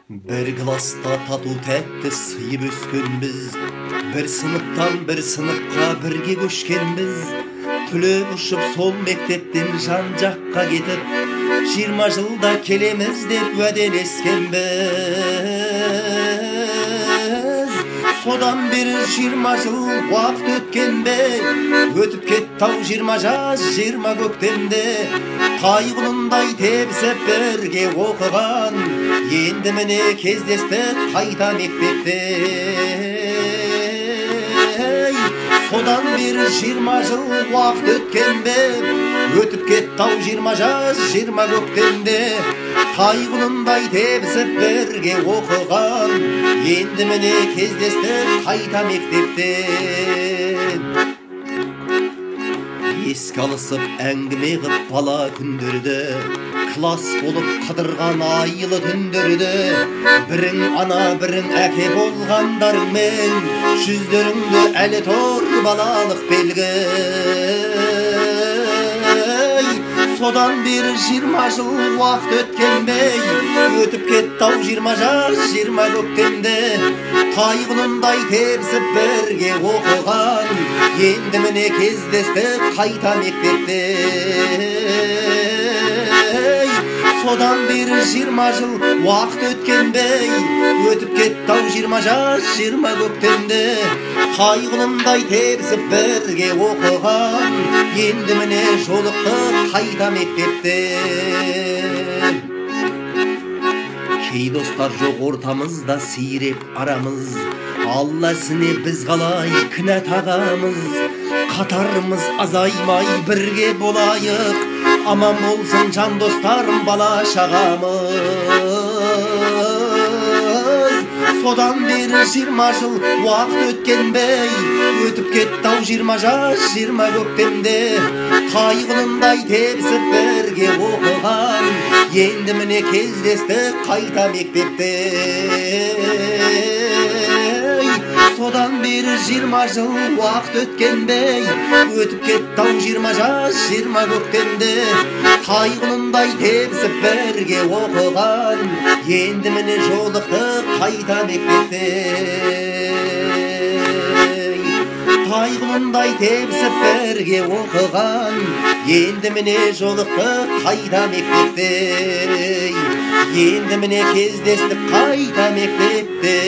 Bir klasta tatu tәтті сыйып өскенбіз, bir сыныптан bir сыныпқа бірге көшкенбіз. Түлеп ұшып сол мектептен жан жаққа кетіп, 20 жылда келеміз деп уәделескенбіз. Содан бері 20 жыл уақыт өткенде, өтіп кетті-ау 20 жаз, 20 көктемде. Тайғұлындай тебісіп бірге оқыған, енді міне кездестік қайта мектепте. Содан бері 20 жыл уақыт өткенде, өтіп кетті-ау 20 жаз, 20 көктемде. Тайғұлындай тебісіп бірге оқыған, енді міне кездестік қайта мектепте. Еске алысып әңгіме қып бала күндерді, класс болып қыдырған айлы түндерді. Бірің ана, бірің әке болғандарыңмен, жүздеріңді әлі тұр балалық белгі. Содан бері 20 жыл уақыт өткендей, өтіп кетті-ау 20 жаз, 20 көктемде. Тайғұлындай тебісіп бірге оқыған, енді міне кездестік қайта мектепте. Содан бері 20 жыл уақыт өткендей, өтіп кетті-ау 20 жаз, 20 көктемде. Тайғұлындай тебісіп бірге оқыған, енді міне жолықтық қайта мектепте. Кей достар жоқ ортамызда сиреп арамыз, Алласыне біз қалай кінә тағамыз. Қатарымыз азаймай бірге болайық, аман болсын жан достарым, бала шағамыз. Содан бері 20 жыл уақыт өткенбей, өтіп кетті-ау 20 жаз, 20 көктемде. Тайғұлындай тебісіп бірге оқыған, енді міне кездестік қайта мектепте. Содан бері 20 жыл уақыт өткенбей, өтіп кетті-ау 20 жаз, 20 көктемде. Тайғұлындай тебісіп бірге оқыған, енді міне жолықтық қайта мектепте. Тайғұлындай тебісіп бірге оқыған, енді міне жолықтық қайта мектепте. Енді міне кездестік қайта мектепте.